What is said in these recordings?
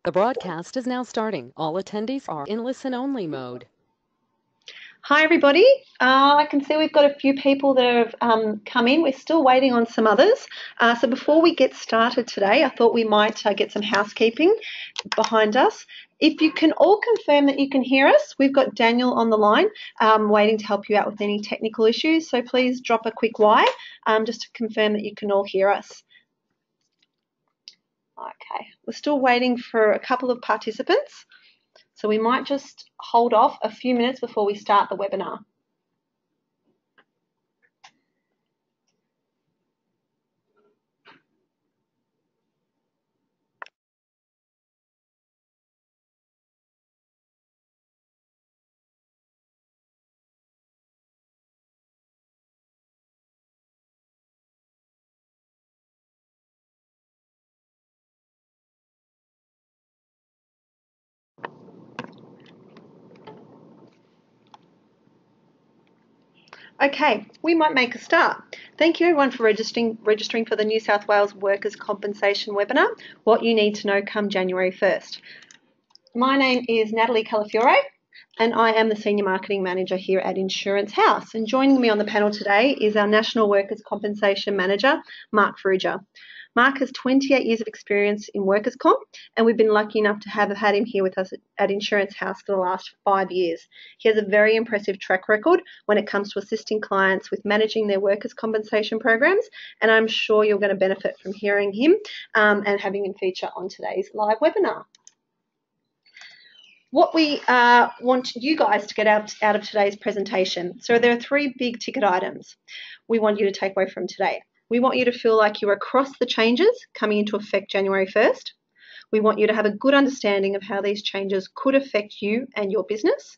The broadcast is now starting. All attendees are in listen-only mode. Hi everybody, I can see we've got a few people that have come in. We're still waiting on some others. So before we get started today, I thought we might get some housekeeping behind us. If you can all confirm that you can hear us, we've got Daniel on the line waiting to help you out with any technical issues. So please drop a quick Y just to confirm that you can all hear us. Okay, we're still waiting for a couple of participants. So we might just hold off a few minutes before we start the webinar. Okay, we might make a start. Thank you everyone for registering for the New South Wales Workers Compensation webinar, What You Need to Know Come January 1st. My name is Natalie Calafiore and I am the Senior Marketing Manager here at Insurance House. And joining me on the panel today is our National Workers Compensation Manager, Mark Farrugia. Mark has 28 years of experience in workers' comp, and we've been lucky enough to have had him here with us at Insurance House for the last 5 years. He has a very impressive track record when it comes to assisting clients with managing their workers' compensation programs, and I'm sure you're going to benefit from hearing him and having him feature on today's live webinar. What we want you guys to get out of today's presentation. So there are 3 big ticket items we want you to take away from today. We want you to feel like you're across the changes coming into effect January 1st. We want you to have a good understanding of how these changes could affect you and your business.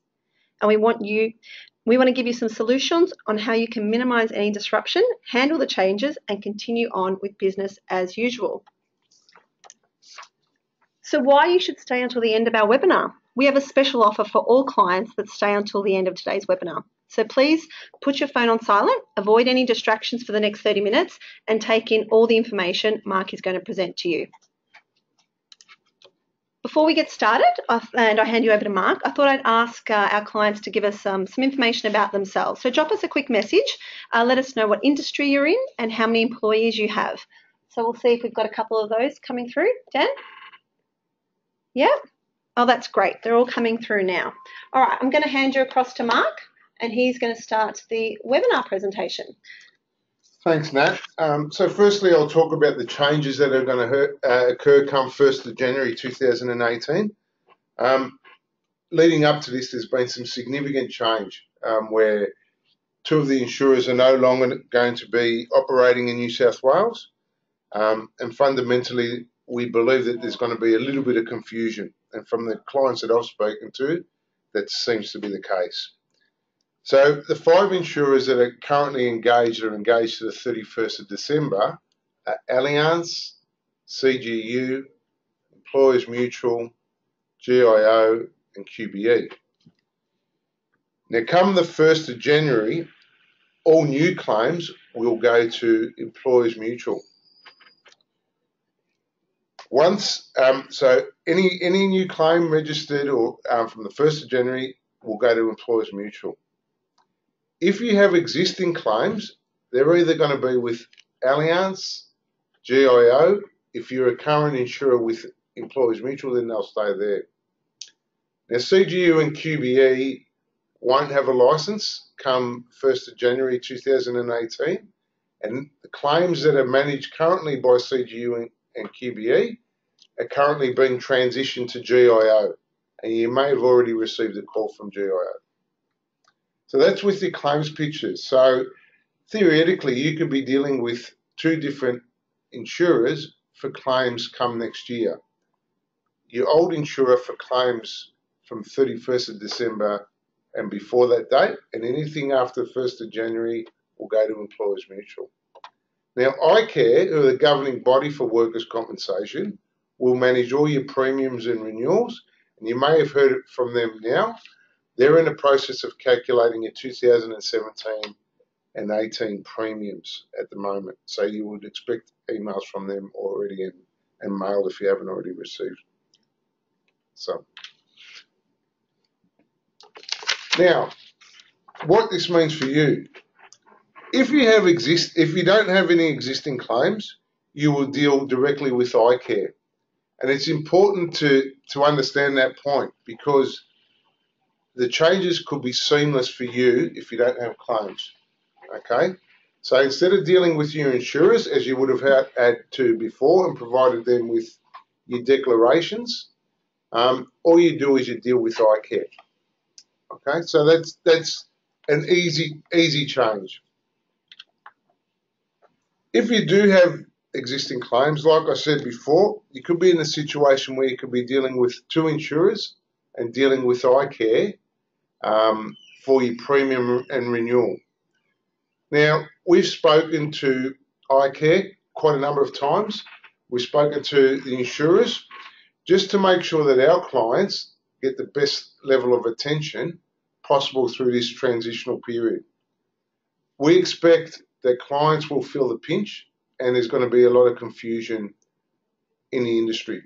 And we want to give you some solutions on how you can minimise any disruption, handle the changes, and continue on with business as usual. So why you should stay until the end of our webinar? We have a special offer for all clients that stay until the end of today's webinar. So please put your phone on silent, avoid any distractions for the next 30 minutes, and take in all the information Mark is going to present to you. Before we get started, and I hand you over to Mark, I thought I'd ask our clients to give us some information about themselves. So drop us a quick message, let us know what industry you're in and how many employees you have. So we'll see if we've got a couple of those coming through. Dan? Yeah? Oh, that's great. They're all coming through now. All right, I'm going to hand you across to Mark, and he's going to start the webinar presentation. Thanks, Nat. So firstly, I'll talk about the changes that are going to occur come 1st of January 2018. Leading up to this, there's been some significant change where 2 of the insurers are no longer going to be operating in New South Wales. And fundamentally, we believe that there's going to be a little bit of confusion. And from the clients that I've spoken to, that seems to be the case. So the 5 insurers that are currently engaged are engaged to the 31st of December are Allianz, CGU, Employers Mutual, GIO and QBE. Now come the 1st of January, all new claims will go to Employers Mutual. Once, so any new claim registered or from the 1st of January will go to Employers Mutual. If you have existing claims, they're either going to be with Allianz, GIO. If you're a current insurer with Employers Mutual, then they'll stay there. Now, CGU and QBE won't have a licence come 1st of January 2018, and the claims that are managed currently by CGU and QBE are currently being transitioned to GIO, and you may have already received a call from GIO. So that's with your claims pictures. So theoretically, you could be dealing with 2 different insurers for claims come next year. Your old insurer for claims from 31st of December and before that date, and anything after 1st of January will go to Employers Mutual. Now, iCare, who are the governing body for workers' compensation, will manage all your premiums and renewals, and you may have heard it from them now. They're in the process of calculating your 2017 and 18 premiums at the moment. So you would expect emails from them already and mailed if you haven't already received. So now, what this means for you, if you don't have any existing claims, you will deal directly with iCare. And it's important to understand that point, because the changes could be seamless for you if you don't have claims. Okay? So instead of dealing with your insurers as you would have had to before and provided them with your declarations, all you do is you deal with iCare. Okay? So that's an easy change. If you do have existing claims, like I said before, you could be in a situation where you could be dealing with two insurers and dealing with iCare for your premium and renewal. Now, we've spoken to iCare quite a number of times. We've spoken to the insurers just to make sure that our clients get the best level of attention possible through this transitional period. We expect that clients will feel the pinch, and there's going to be a lot of confusion in the industry.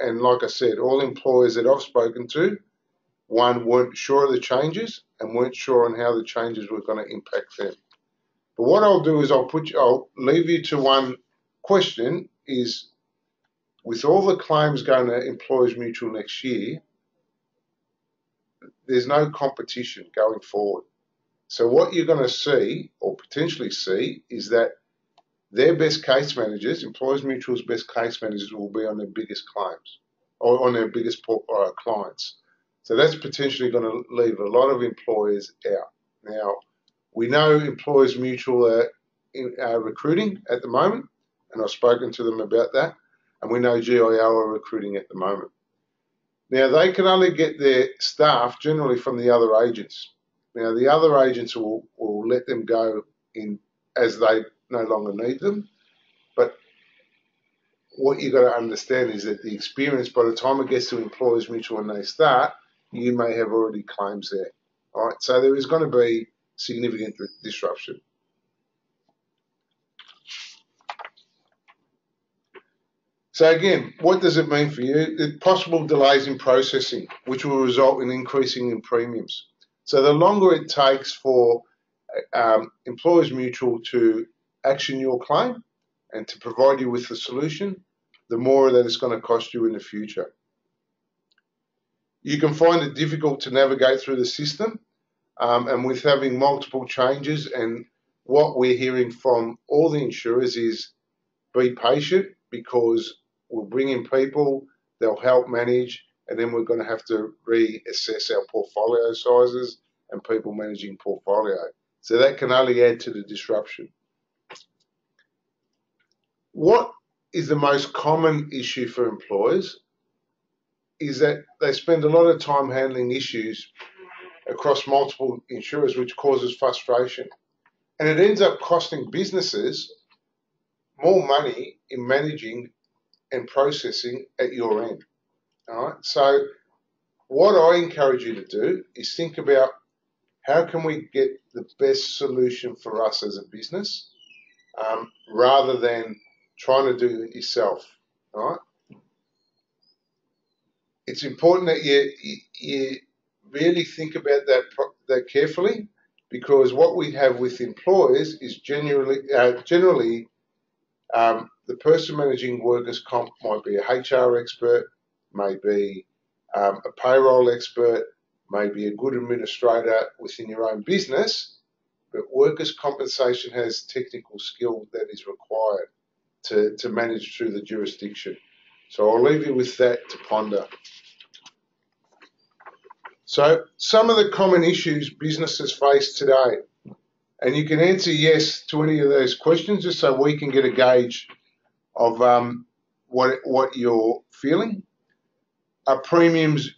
And like I said, all employers that I've spoken to, one, weren't sure of the changes and weren't sure on how the changes were going to impact them. But what I'll do is I'll leave you to one question: is with all the claims going to Employers Mutual next year, there's no competition going forward. So what you're going to see, or potentially see, is that their best case managers, Employers Mutual's best case managers, will be on their biggest claims or on their biggest clients. So that's potentially going to leave a lot of employers out. Now, we know Employers Mutual are recruiting at the moment, and I've spoken to them about that, and we know GIO are recruiting at the moment. Now, they can only get their staff generally from the other agents. Now, the other agents will let them go in as they no longer need them. But what you've got to understand is that the experience, by the time it gets to Employers Mutual and they start, you may have already claims there. All right, so there is going to be significant disruption. So again, what does it mean for you? The possible delays in processing, which will result in increasing in premiums. So the longer it takes for Employers Mutual to action your claim and to provide you with the solution, the more that it's going to cost you in the future. You can find it difficult to navigate through the system, and with having multiple changes, and what we're hearing from all the insurers is be patient, because we'll bring in people, they'll help manage, and then we're going to have to reassess our portfolio sizes and people managing portfolio. So that can only add to the disruption. What is the most common issue for employers is that they spend a lot of time handling issues across multiple insurers, which causes frustration. And it ends up costing businesses more money in managing and processing at your end. All right. So what I encourage you to do is think about how can we get the best solution for us as a business, rather than trying to do it yourself. All right. It's important that you really think about that carefully, because what we have with employers is generally the person managing workers' comp might be a HR expert, may be a payroll expert, may be a good administrator within your own business, but workers' compensation has technical skill that is required to manage through the jurisdiction. So I'll leave you with that to ponder. So some of the common issues businesses face today, and you can answer yes to any of those questions just so we can get a gauge of what you're feeling. Are premiums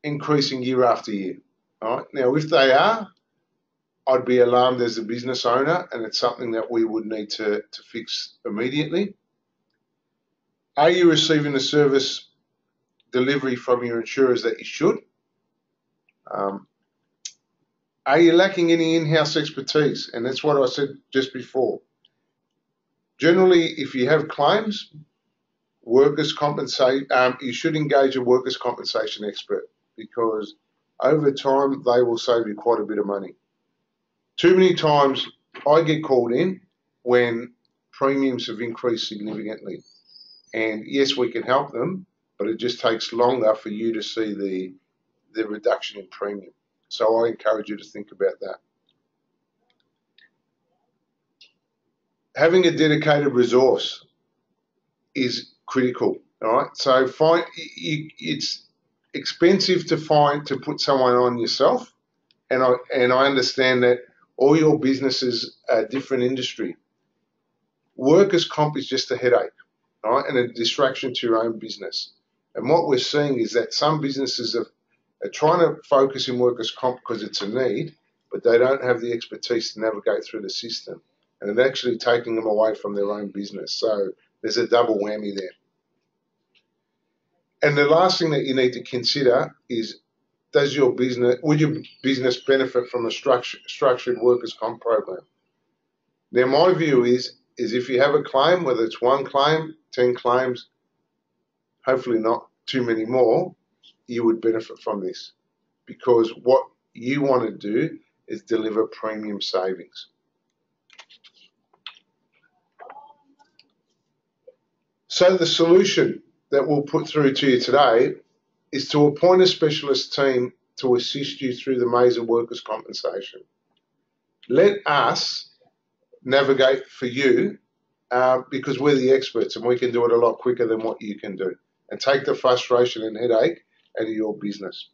increasing year after year? All right. Now, if they are, I'd be alarmed as a business owner, and it's something that we would need to fix immediately. Are you receiving the service delivery from your insurers that you should? Are you lacking any in-house expertise? And that's what I said just before. Generally, if you have claims, workers' compensate. You should engage a workers' compensation expert because over time they will save you quite a bit of money. Too many times I get called in when premiums have increased significantly. And yes, we can help them, but it just takes longer for you to see the reduction in premium. So I encourage you to think about that. Having a dedicated resource is critical, all right? So it's expensive to put someone on yourself, and I understand that all your businesses are different industry. Workers' comp is just a headache, all right, and a distraction to your own business. And what we're seeing is that some businesses are trying to focus in workers' comp because it's a need, but they don't have the expertise to navigate through the system. And it's actually taking them away from their own business. So there's a double whammy there. And the last thing that you need to consider is, would your business benefit from a structured workers' comp program? Now, my view is if you have a claim, whether it's one claim, 10 claims, hopefully not too many more, you would benefit from this because what you want to do is deliver premium savings. So the solution that we'll put through to you today is to appoint a specialist team to assist you through the maze of workers' compensation. Let us navigate for you because we're the experts and we can do it a lot quicker than what you can do and take the frustration and headache out of your business.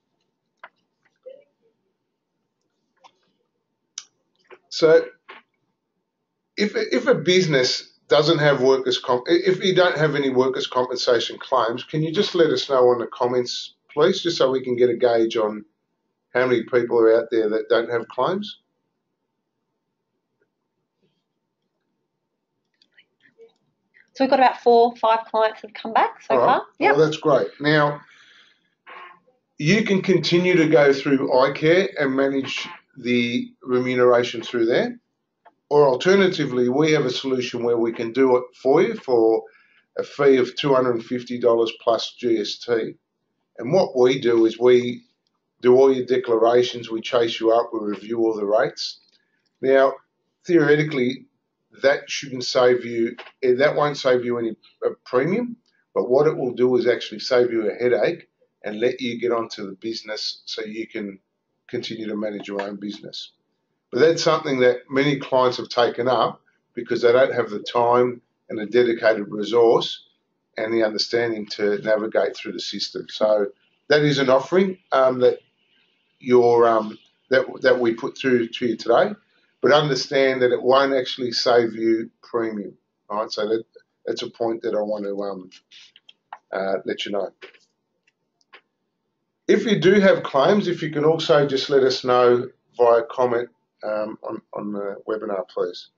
So if a business doesn't have if you don't have any workers' compensation claims, can you just let us know on the comments, please, just so we can get a gauge on how many people are out there that don't have claims? So we've got about 4 or 5 clients that have come back so far. Yep. Oh, that's great. Now, you can continue to go through iCare and manage the remuneration through there. Or alternatively, we have a solution where we can do it for you for a fee of $250 plus GST. And what we do is we do all your declarations, we chase you up, we review all the rates. Now, theoretically, that won't save you any premium, but what it will do is actually save you a headache and let you get onto the business so you can continue to manage your own business. But that's something that many clients have taken up because they don't have the time and the dedicated resource and the understanding to navigate through the system. So that is an offering that we put through to you today, but understand that it won't actually save you premium. All right, so that's a point that I want to let you know. If you do have claims, if you can also just let us know via comment on the webinar, please.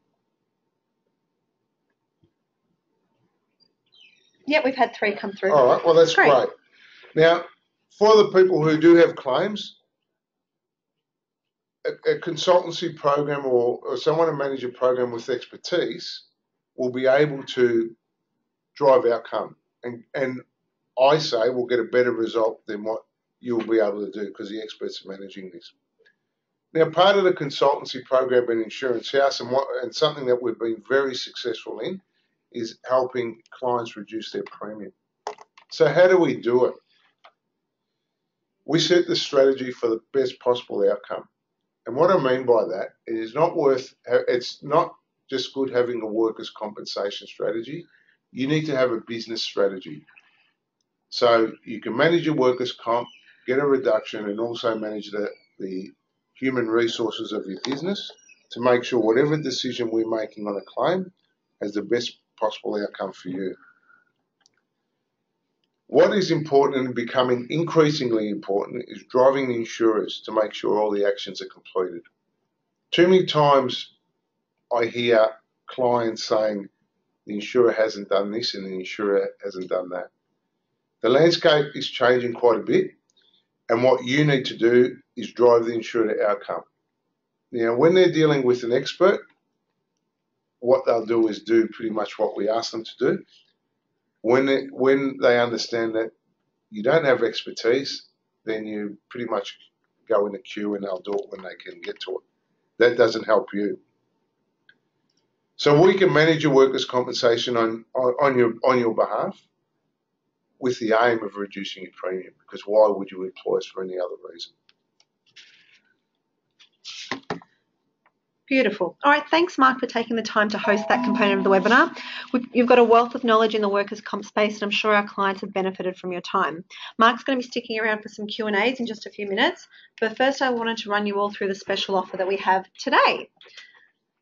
Yeah, we've had 3 come through. All right, well, that's great. Now, for the people who do have claims, a consultancy program or someone to manage a program with expertise will be able to drive outcome. And I say we'll get a better result than what you'll be able to do because the experts are managing this. Now, part of the consultancy program in Insurance House and something that we've been very successful in is helping clients reduce their premium. So how do we do it? We set the strategy for the best possible outcome. And what I mean by that, it's not just good having a workers' compensation strategy. You need to have a business strategy. So you can manage your workers' comp, get a reduction, and also manage the human resources of your business to make sure whatever decision we're making on a claim has the best possible outcome for you. What is important and becoming increasingly important is driving the insurers to make sure all the actions are completed. Too many times I hear clients saying the insurer hasn't done this and the insurer hasn't done that. The landscape is changing quite a bit, and what you need to do is drive the insurer to outcome. Now, when they're dealing with an expert, what they'll do is do pretty much what we ask them to do. when they understand that you don't have expertise, then you pretty much go in a queue and they'll do it when they can get to it. That doesn't help you. So we can manage your workers' compensation on your behalf with the aim of reducing your premium, because why would you employ us for any other reason? Beautiful. All right, thanks, Mark, for taking the time to host that component of the webinar. You've got a wealth of knowledge in the workers' comp space, and I'm sure our clients have benefited from your time. Mark's going to be sticking around for some Q&As in just a few minutes, but first I wanted to run you all through the special offer that we have today.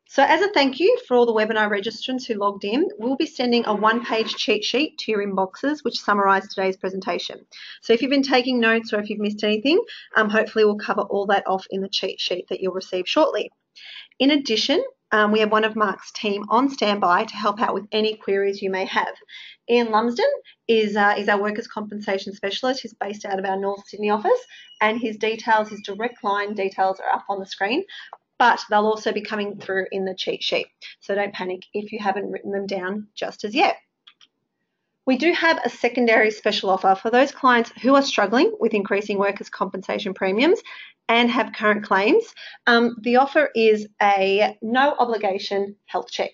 So as a thank you for all the webinar registrants who logged in, we'll be sending a one-page cheat sheet to your inboxes which summarise today's presentation. So if you've been taking notes or if you've missed anything, hopefully we'll cover all that off in the cheat sheet that you'll receive shortly. In addition, we have one of Mark's team on standby to help out with any queries you may have. Ian Lumsden is our workers' compensation specialist. He's based out of our North Sydney office, and his direct line details are up on the screen, but they'll also be coming through in the cheat sheet. So don't panic if you haven't written them down just as yet. We do have a secondary special offer for those clients who are struggling with increasing workers' compensation premiums and have current claims. The offer is a no obligation health check.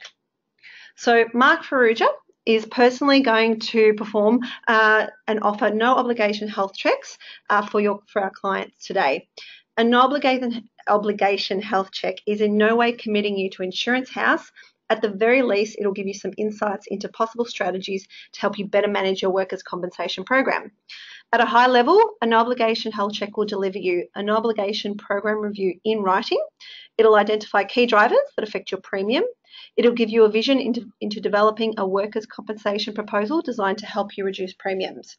So Mark Farrugia is personally going to perform and offer no obligation health checks for our clients today. A no obligation health check is in no way committing you to Insurance House. At the very least, it'll give you some insights into possible strategies to help you better manage your workers' compensation program. At a high level, a no obligation health check will deliver you a no obligation program review in writing. It'll identify key drivers that affect your premium. It'll give you a vision into developing a workers' compensation proposal designed to help you reduce premiums.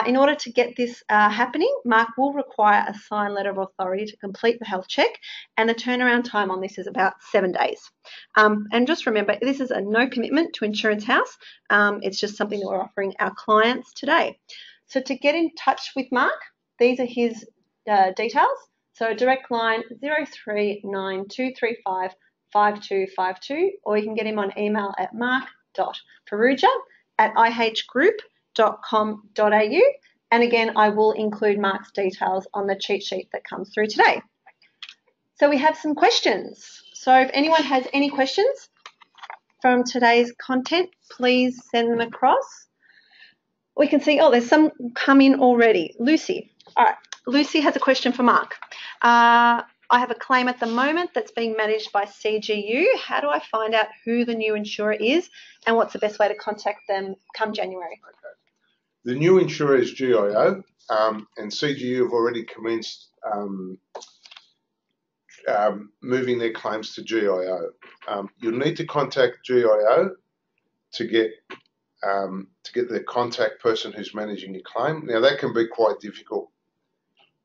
In order to get this happening, Mark will require a signed letter of authority to complete the health check, and the turnaround time on this is about 7 days. And just remember, this is a no commitment to Insurance House. It's just something that we're offering our clients today. So to get in touch with Mark, these are his details. So direct line 0392355252, or you can get him on email at mark.farrugia@ihgroup.com.au. And again, I will include Mark's details on the cheat sheet that comes through today. So we have some questions. So if anyone has any questions from today's content, please send them across. We can see, there's some come in already. Lucy. All right, Lucy has a question for Mark. I have a claim at the moment that's being managed by CGU. How do I find out who the new insurer is and what's the best way to contact them come January? Okay. The new insurer is GIO, and CGU have already commenced moving their claims to GIO. You'll need to contact GIO to get the contact person who's managing your claim. Now, that can be quite difficult.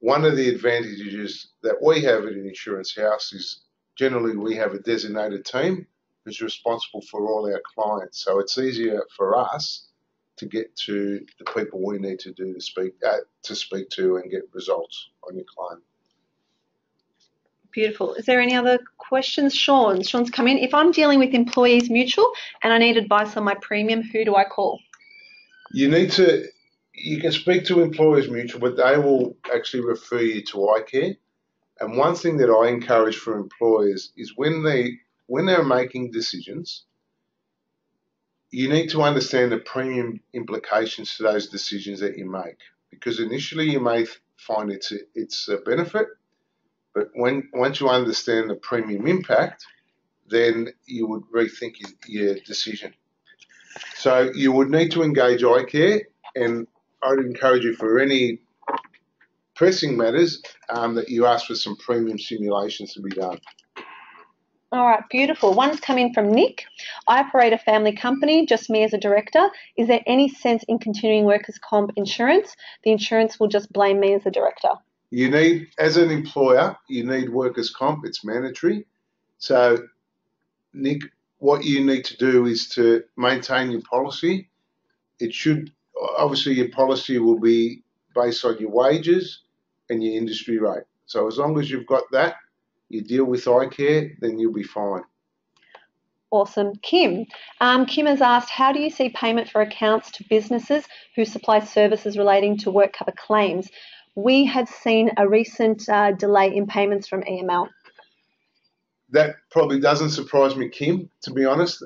One of the advantages that we have at an Insurance House is generally we have a designated team who's responsible for all our clients. So it's easier for us to get to the people we need to speak to and get results on your claim. Beautiful. Is there any other questions? Sean's come in. If I'm dealing with Employees Mutual and I need advice on my premium, who do I call? You can speak to Employees Mutual, but they will actually refer you to iCare. And one thing that I encourage for employers is when they're making decisions, you need to understand the premium implications to those decisions that you make. Because initially you may find it's a benefit, but once you understand the premium impact, then you would rethink your decision. So you would need to engage iCare, and I'd encourage you for any pressing matters that you ask for some premium simulations to be done. All right, beautiful. One's come in from Nick. I operate a family company, just me as a director. Is there any sense in continuing workers' comp insurance? The insurance will just blame me as a director. You need, as an employer, you need workers' comp. It's mandatory. So, Nick, what you need to do is to maintain your policy. It should, obviously your policy will be based on your wages and your industry rate. So as long as you've got that, you deal with iCare, then you'll be fine. Awesome. Kim. Kim has asked, how do you see payment for accounts to businesses who supply services relating to work cover claims? We have seen a recent delay in payments from EML. That probably doesn't surprise me, Kim, to be honest.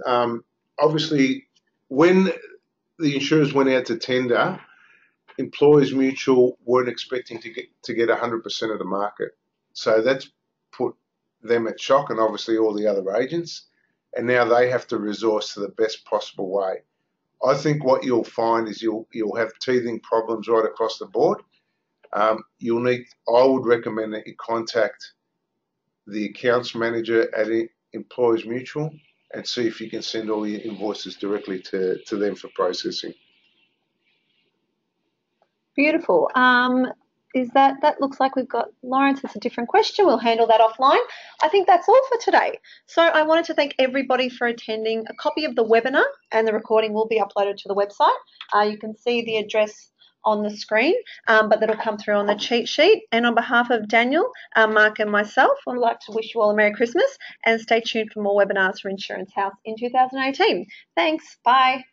Obviously, when the insurers went out to tender, Employers Mutual weren't expecting to get 100% of the market. So that's put them at shock, and obviously all the other agents. And now they have to resource to the best possible way. I think what you'll find is you'll have teething problems right across the board. I would recommend that you contact the accounts manager at Employers Mutual and see if you can send all your invoices directly to them for processing. Beautiful. That looks like we've got Lawrence. It's a different question. We'll handle that offline. I think that's all for today. So I wanted to thank everybody for attending. A copy of the webinar and the recording will be uploaded to the website. You can see the address on the screen, but that'll come through on the cheat sheet. And on behalf of Daniel, Mark and myself, I'd like to wish you all a Merry Christmas and stay tuned for more webinars for Insurance House in 2018. Thanks. Bye.